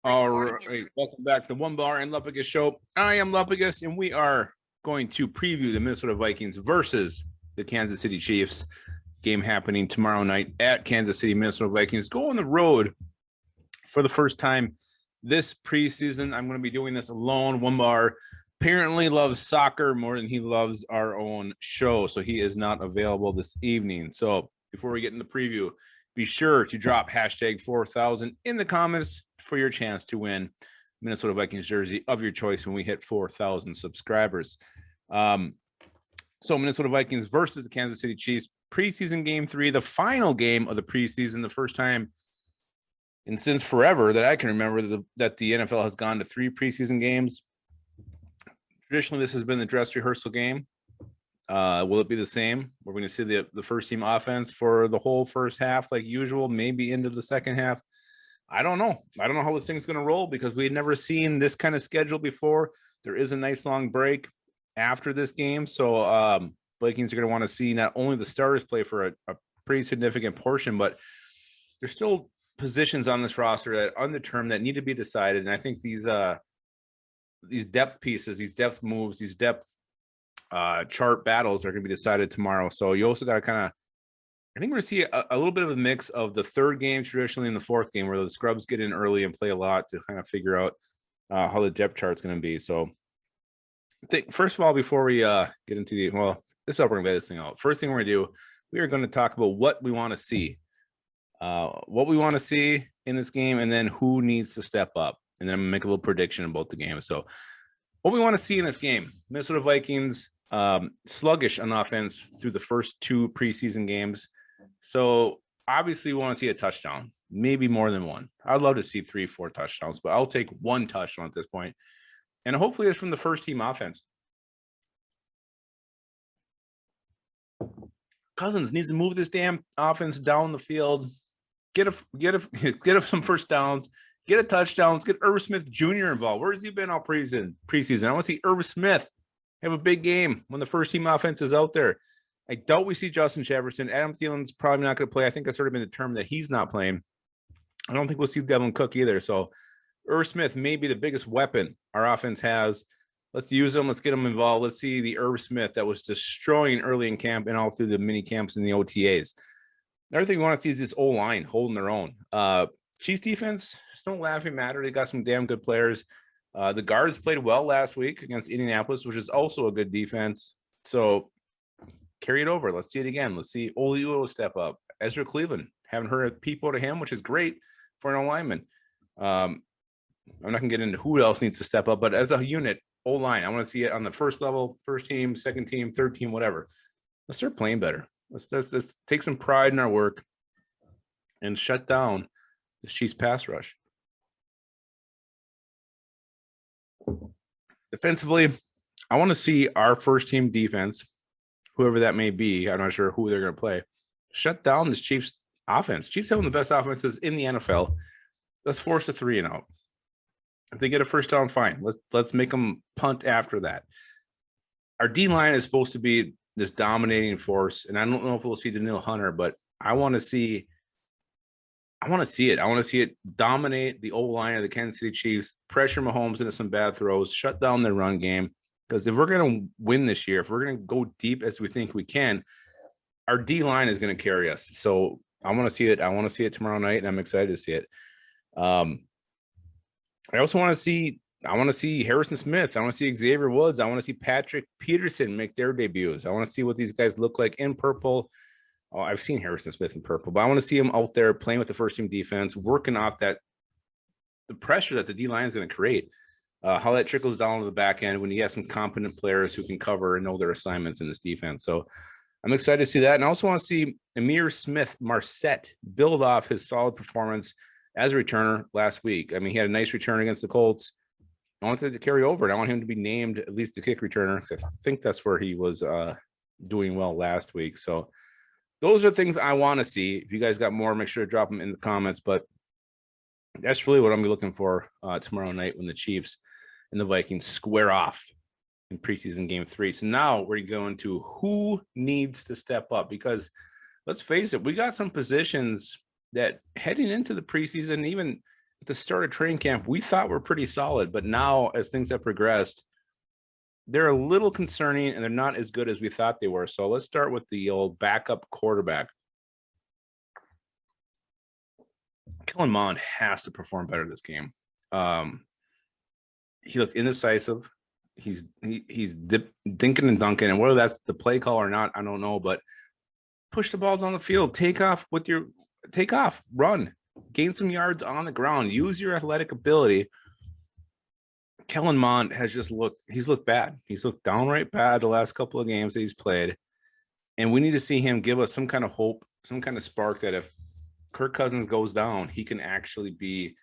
All right, welcome back to One Bar and Lupagus Show. I am Lupagus, and we are going to preview the Minnesota Vikings versus the Kansas City Chiefs. Game happening tomorrow night at Kansas City. Minnesota Vikings go on the road for the first time this preseason. I'm going to be doing this alone. One Bar apparently loves soccer more than he loves our own show, so he is not available this evening. So before we get in the preview, be sure to drop hashtag 4000 in the comments for your chance to win Minnesota Vikings jersey of your choice when we hit 4,000 subscribers. So Minnesota Vikings versus the Kansas City Chiefs, preseason game 3, the final game of the preseason, the first time and since forever that I can remember that the NFL has gone to 3 preseason games. Traditionally, this has been the dress rehearsal game. Will it be the same? We're going to see the first team offense for the whole first half like usual, maybe into the second half. I don't know. I don't know how this thing's going to roll because we had never seen this kind of schedule before. There is a nice long break after this game. So Vikings are going to want to see not only the starters play for a pretty significant portion, but there's still positions on this roster that are undetermined that need to be decided. And I think these depth pieces, these depth moves, these depth chart battles are going to be decided tomorrow. So you also got to kind of, I think we're going to see a little bit of a mix of the third game traditionally and the fourth game where the scrubs get in early and play a lot to kind of figure out how the depth chart's going to be. So I think, first of all, before we get into this is how we're going to lay this thing out. First thing we're going to do, we are going to talk about what we want to see. What we want to see in this game, and then who needs to step up. And then I'm going to make a little prediction about the game. So what we want to see in this game, Minnesota Vikings, sluggish on offense through the first 2 preseason games. So obviously we want to see a touchdown, maybe more than one. I'd love to see 3-4 touchdowns, but I'll take 1 touchdown at this point. And hopefully it's from the first team offense. Cousins needs to move this damn offense down the field, get some first downs, get a touchdown, get Irv Smith Jr. involved. Where's he been all preseason? I want to see Irv Smith have a big game when the first team offense is out there. I doubt we see Justin Jefferson. Adam Thielen's probably not going to play. I think that's already been determined that he's not playing. I don't think we'll see Devin Cook either. So Irv Smith may be the biggest weapon our offense has. Let's use him. Let's get him involved. Let's see the Irv Smith that was destroying early in camp and all through the mini camps and the OTAs. Another thing we want to see is this O-line holding their own. Chiefs defense, it's no laughing matter. They got some damn good players. The guards played well last week against Indianapolis, which is also a good defense. So carry it over. Let's see it again. Let's see Oliuo step up. Ezra Cleveland, haven't heard a peep out of him, which is great for an O-lineman. I'm not going to get into who else needs to step up, but as a unit, O-line, I want to see it on the first level, first team, second team, third team, whatever. Let's start playing better. Let's take some pride in our work and shut down this Chiefs pass rush. Defensively, I want to see our first team defense, whoever that may be, I'm not sure who they're going to play, shut down this Chiefs offense. Chiefs have one of the best offenses in the NFL. Let's force a 3 and out. If they get a first down, fine. Let's make them punt after that. Our D-line is supposed to be this dominating force, and I don't know if we'll see Daniil Hunter, but I want to see it. I want to see it dominate the O-line of the Kansas City Chiefs, pressure Mahomes into some bad throws, shut down their run game. Because if we're going to win this year, if we're going to go deep as we think we can, our D-line is going to carry us. So I want to see it. I want to see it tomorrow night, and I'm excited to see it. I also want to see Harrison Smith. I want to see Xavier Woods. I want to see Patrick Peterson make their debuts. I want to see what these guys look like in purple. Oh, I've seen Harrison Smith in purple, but I want to see him out there playing with the first team defense, working off the pressure that the D-line is going to create. How that trickles down to the back end when you have some competent players who can cover and know their assignments in this defense. So I'm excited to see that. And I also want to see Amir Smith-Marset build off his solid performance as a returner last week. I mean, he had a nice return against the Colts. I want it to carry over, and I want him to be named at least the kick returner, because I think that's where he was doing well last week. So those are things I want to see. If you guys got more, make sure to drop them in the comments. But that's really what I'm going to be looking for tomorrow night when the Chiefs and the Vikings square off in preseason game 3. So now we're going to who needs to step up, because let's face it, we got some positions that heading into the preseason, even at the start of training camp, we thought were pretty solid, but now as things have progressed, they're a little concerning and they're not as good as we thought they were. So let's start with the old backup quarterback. Kellen Mond has to perform better this game. He looks indecisive. He's dinking and dunking, and whether that's the play call or not, I don't know. But push the ball down the field, take off, run, gain some yards on the ground, use your athletic ability. Kellen Mond has he's looked bad. He's looked downright bad the last couple of games that he's played. And we need to see him give us some kind of hope, some kind of spark that if Kirk Cousins goes down, he can actually be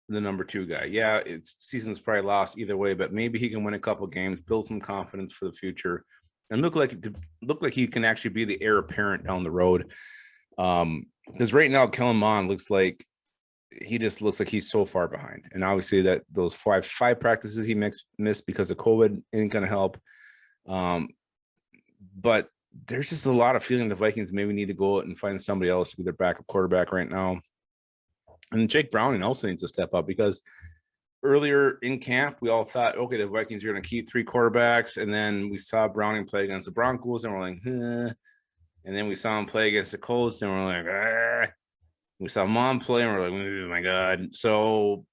the number 2 guy. Yeah, season's probably lost either way, but maybe he can win a couple of games, build some confidence for the future, and look like he can actually be the heir apparent down the road. Because right now, Kellen Mond looks like he's so far behind. And obviously that those five practices he missed because of COVID ain't going to help. But there's just a lot of feeling the Vikings maybe need to go out and find somebody else to be their backup quarterback right now. And Jake Browning also needs to step up, because earlier in camp, we all thought, okay, the Vikings are going to keep 3 quarterbacks. And then we saw Browning play against the Broncos and we're like, eh. And then we saw him play against the Colts and we're like, ah. We saw Mond play and we're like, oh my God. So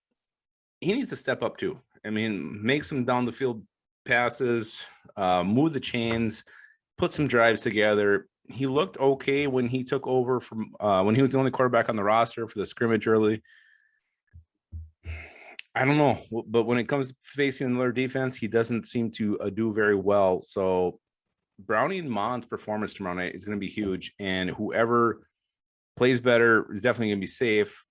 he needs to step up too. I mean, make some down the field passes, move the chains, put some drives together. He looked okay when he took over from when he was the only quarterback on the roster for the scrimmage early. I don't know, but when it comes to facing another defense, he doesn't seem to do very well. So Browning and Mond's performance tomorrow night is going to be huge, and whoever plays better is definitely going to be safe.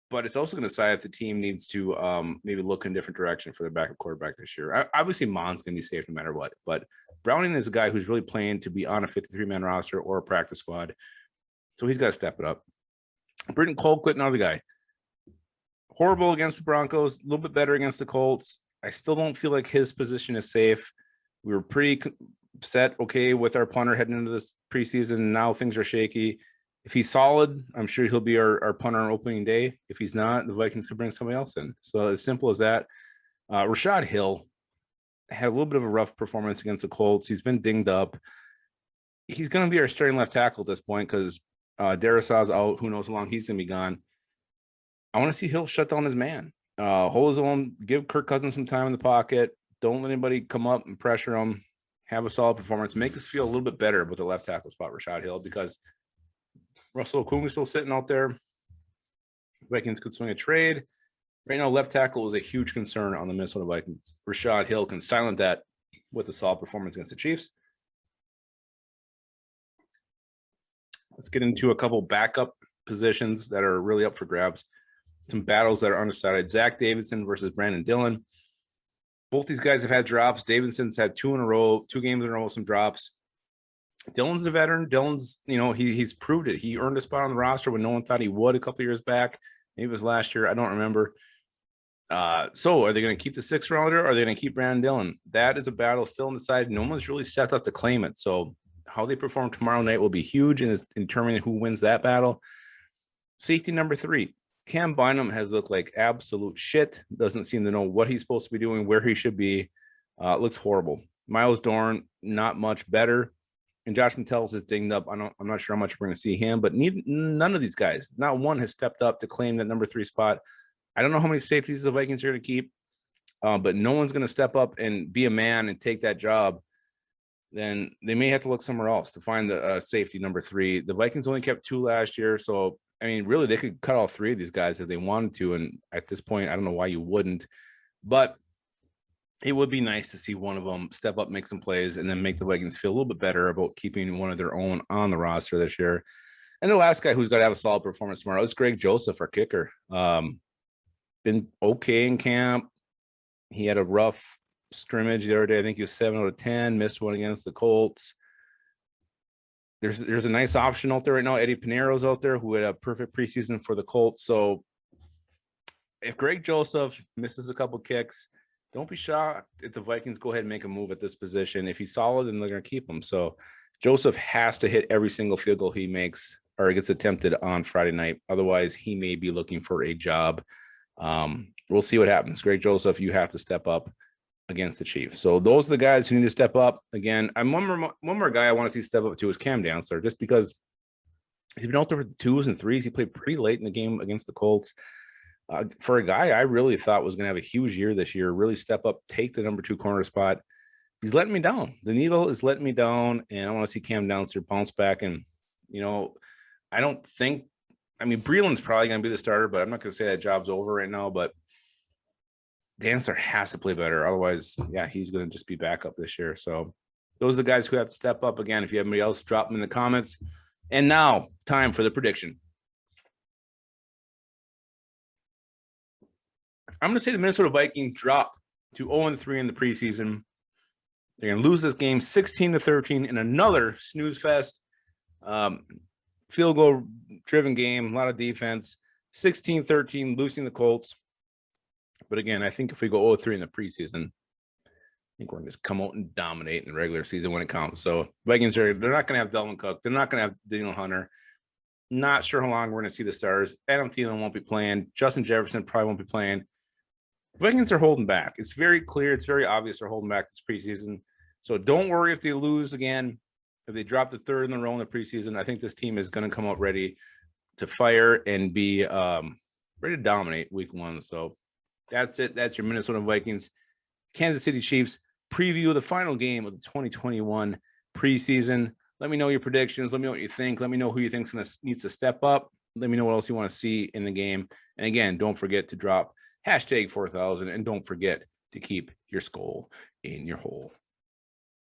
But it's also going to decide if the team needs to maybe look in a different direction for their backup quarterback this year. Obviously, Mond's going to be safe no matter what. But Browning is a guy who's really playing to be on a 53-man roster or a practice squad. So he's got to step it up. Britton Colquitt, another guy. Horrible against the Broncos, a little bit better against the Colts. I still don't feel like his position is safe. We were pretty set, okay, with our punter heading into this preseason. Now things are shaky. If he's solid, I'm sure he'll be our punter on opening day. If he's not, the Vikings could bring somebody else in. So as simple as that. Rashad Hill had a little bit of a rough performance against the Colts. He's been dinged up. He's going to be our starting left tackle at this point because Darrisaw's out. Who knows how long he's going to be gone. I want to see Hill shut down his man. Hold his own, give Kirk Cousins some time in the pocket. Don't let anybody come up and pressure him. Have a solid performance. Make us feel a little bit better about the left tackle spot, Rashad Hill, because Russell Okung is still sitting out there. Vikings could swing a trade. Right now, left tackle is a huge concern on the Minnesota Vikings. Rashad Hill can silence that with a solid performance against the Chiefs. Let's get into a couple backup positions that are really up for grabs. Some battles that are undecided. Zach Davidson versus Brandon Dillon. Both these guys have had drops. Davidson's had 2 games in a row, some drops. Dillon's a veteran. Dillon's, he's proved it. He earned a spot on the roster when no one thought he would a couple years back. Maybe it was last year. I don't remember. So are they going to keep the 6th rounder or are they going to keep Brandon Dillon? That is a battle still undecided. No one's really stepped up to claim it. So how they perform tomorrow night will be huge in determining who wins that battle. Safety number 3. Cam Bynum has looked like absolute shit. Doesn't seem to know what he's supposed to be doing, where he should be. Looks horrible. Miles Dorn, not much better. And Josh Metellus is dinged up. I'm not sure how much we're going to see him, but none of these guys, not one has stepped up to claim that number 3 spot. I don't know how many safeties the Vikings are going to keep, but no one's going to step up and be a man and take that job. Then they may have to look somewhere else to find the safety number 3. The Vikings only kept 2 last year, so I mean, really, they could cut all 3 of these guys if they wanted to. And at this point, I don't know why you wouldn't. But it would be nice to see one of them step up, make some plays, and then make the Vikings feel a little bit better about keeping one of their own on the roster this year. And the last guy who's got to have a solid performance tomorrow is Greg Joseph, our kicker. Been okay in camp. He had a rough scrimmage the other day. I think he was 7 out of 10, missed one against the Colts. There's a nice option out there right now. Eddie Pinero's out there who had a perfect preseason for the Colts. So if Greg Joseph misses a couple kicks, don't be shocked if the Vikings go ahead and make a move at this position. If he's solid, then they're going to keep him. So Joseph has to hit every single field goal he makes or gets attempted on Friday night. Otherwise, he may be looking for a job. We'll see what happens. Greg Joseph, you have to step up against the Chiefs. So those are the guys who need to step up. Again, I'm one more guy I want to see step up to is Cam Dantzler, just because he's been out there with the 2s and 3s. He played pretty late in the game against the Colts. For a guy I really thought was going to have a huge year this year, really step up, take the number 2 corner spot. He's letting me down. The needle is letting me down, and I want to see Cam Dantzler bounce back. And, I don't think – Breeland's probably going to be the starter, but I'm not going to say that job's over right now. But Dantzler has to play better. Otherwise, he's going to just be back up this year. So those are the guys who have to step up. Again, if you have anybody else, drop them in the comments. And now, time for the prediction. I'm going to say the Minnesota Vikings drop to 0-3 in the preseason. They're going to lose this game 16-13 in another snooze fest. Field goal driven game, a lot of defense. 16-13, losing the Colts. But again, I think if we go 0-3 in the preseason, I think we're going to just come out and dominate in the regular season when it counts. So Vikings they're not going to have Delvin Cook. They're not going to have Daniel Hunter. Not sure how long we're going to see the stars. Adam Thielen won't be playing. Justin Jefferson probably won't be playing. Vikings are holding back. It's very clear. It's very obvious they're holding back this preseason. So don't worry if they lose again. If they drop the 3rd in a row in the preseason, I think this team is going to come out ready to fire and be ready to dominate week 1. So that's it. That's your Minnesota Vikings, Kansas City Chiefs preview of the final game of the 2021 preseason. Let me know your predictions. Let me know what you think. Let me know who you think needs to step up. Let me know what else you want to see in the game. And again, don't forget to drop #4000 and don't forget to keep your skull in your hole.